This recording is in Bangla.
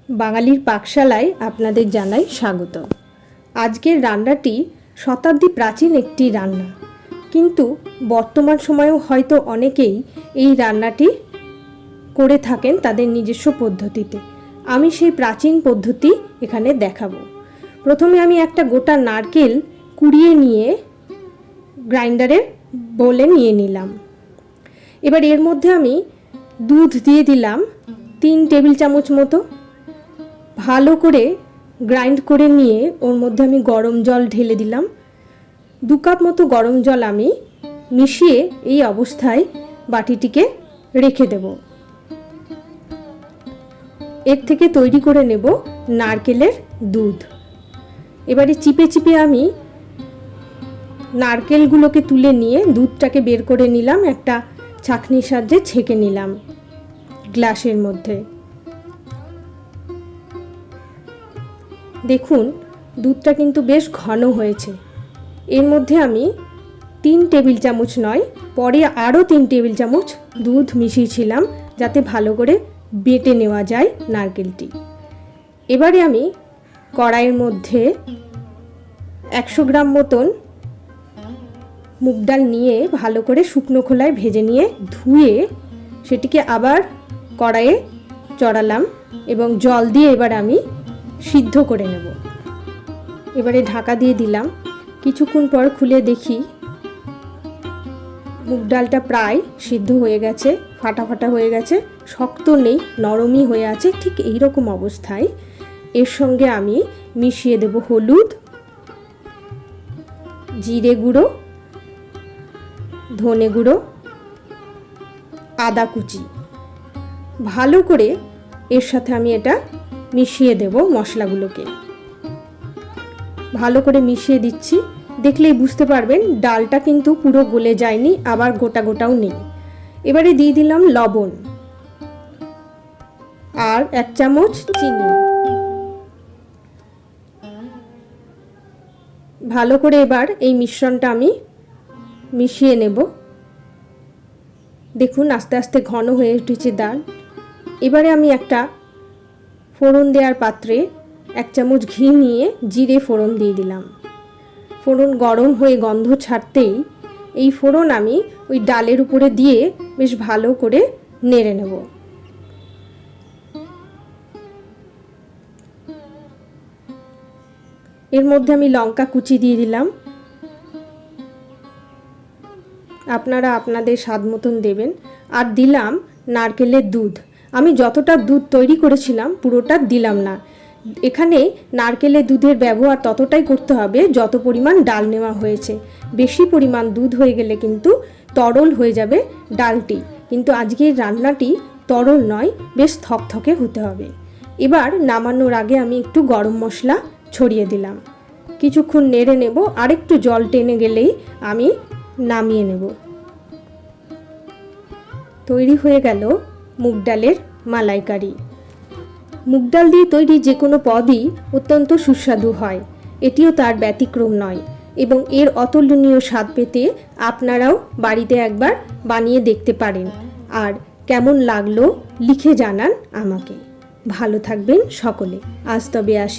বাঙালির পাকশালায় আপনাদের জানাই স্বাগত। আজকের রান্নাটি শতাব্দী প্রাচীন একটি রান্না, কিন্তু বর্তমান সময়েও হয়তো অনেকেই এই রান্নাটি করে থাকেন তাদের নিজস্ব পদ্ধতিতে। আমি সেই প্রাচীন পদ্ধতি এখানে দেখাবো। প্রথমে আমি একটা গোটা নারকেল কুড়িয়ে নিয়ে গ্রাইন্ডারে বলে নিয়ে নিলাম। এবার এর মধ্যে আমি দুধ দিয়ে দিলাম 3 টেবিল চামচ মতো। ভালো করে গ্রাইন্ড করে নিয়ে ওর মধ্যে আমি গরম জল ঢেলে দিলাম। 2 কাপ মতো গরম জল আমি মিশিয়ে এই অবস্থায় বাটিটিকে রেখে দেব। এর থেকে তৈরি করে নেব নারকেলের দুধ। এবারে চিপে চিপে আমি নারকেলগুলোকে তুলে নিয়ে দুধটাকে বের করে নিলাম, একটা ছাঁকনির সাহায্যে ছেঁকে নিলাম গ্লাসের মধ্যে। দেখুন দুধটা কিন্তু বেশ ঘন হয়েছে। এর মধ্যে আমি 3 টেবিল চামচ নয়, পরে আরও 3 টেবিল চামচ দুধ মিশিয়েছিলাম যাতে ভালো করে বেটে নেওয়া যায় নারকেলটি। এবারে আমি কড়াইয়ের মধ্যে 100 গ্রাম মতন মুগ ডাল নিয়ে ভালো করে শুকনো খোলায় ভেজে নিয়ে ধুয়ে সেটিকে আবার কড়াইয়ে চড়ালাম এবং জল দিয়ে এবার আমি সিদ্ধ করে নেব। এবারে ঢাকা দিয়ে দিলাম। কিছুক্ষণ পর খুলে দেখি মুগ ডালটা প্রায় সিদ্ধ হয়ে গেছে, ফাটা ফাটা হয়ে গেছে, শক্ত নেই, নরমই হয়ে আছে। ঠিক এই রকম অবস্থায় এর সঙ্গে আমি মিশিয়ে দেব হলুদ, জিরে গুঁড়ো, ধনে গুঁড়ো, আদা কুচি। ভালো করে এর সাথে আমি এটা মিশিয়ে দেব। মশলাগুলোকে ভালো করে মিশিয়ে দিচ্ছি। দেখলেই বুঝতে পারবেন ডালটা কিন্তু পুরো গলে যায়নি, আবার গোটা গোটাও নেই। এবারে দিয়ে দিলাম লবণ আর 1 চামচ চিনি। ভালো করে এবার এই মিশ্রণটা আমি মিশিয়ে নেব। দেখুন আস্তে আস্তে ঘন হয়ে উঠেছে ডাল। এবারে আমি একটা ফোড়ন দেওয়ার পাত্রে 1 চামচ ঘি নিয়ে জিরে ফোড়ন দিয়ে দিলাম। ফোড়ন গরম হয়ে গন্ধ ছাড়তেই এই ফোড়ন আমি ওই ডালের উপরে দিয়ে বেশ ভালো করে নেড়ে নেব। এর মধ্যে আমি লঙ্কা কুচি দিয়ে দিলাম। আপনারা আপনাদের স্বাদ মতন দেবেন। আর দিলাম নারকেলের দুধ। আমি যতটা দুধ তৈরি করেছিলাম পুরোটা দিলাম না। এখানে নারকেলের দুধের ব্যবহার ততটাই করতে হবে যত পরিমাণ ডাল নেওয়া হয়েছে। বেশি পরিমাণ দুধ হয়ে গেলে কিন্তু তরল হয়ে যাবে ডালটি, কিন্তু আজকের রান্নাটি তরল নয়, বেশ থকথকে হতে হবে। এবার নামানোর আগে আমি একটু গরম মশলা ছড়িয়ে দিলাম। কিছুক্ষণ নেড়ে নেব, আর একটু জল টেনে গেলেই আমি নামিয়ে নেব। তৈরি হয়ে গেল মুগ ডালের মালাইকারি। মুগ ডাল দিয়ে তৈরি যে কোনো পদই অত্যন্ত সুস্বাদু হয়, এটিও তার ব্যতিক্রম নয়। এবং এর অতুলনীয় স্বাদ পেতে আপনারাও বাড়িতে একবার বানিয়ে দেখতে পারেন। আর কেমন লাগলো লিখে জানান আমাকে। ভালো থাকবেন সকলে। আজ তবে আসি।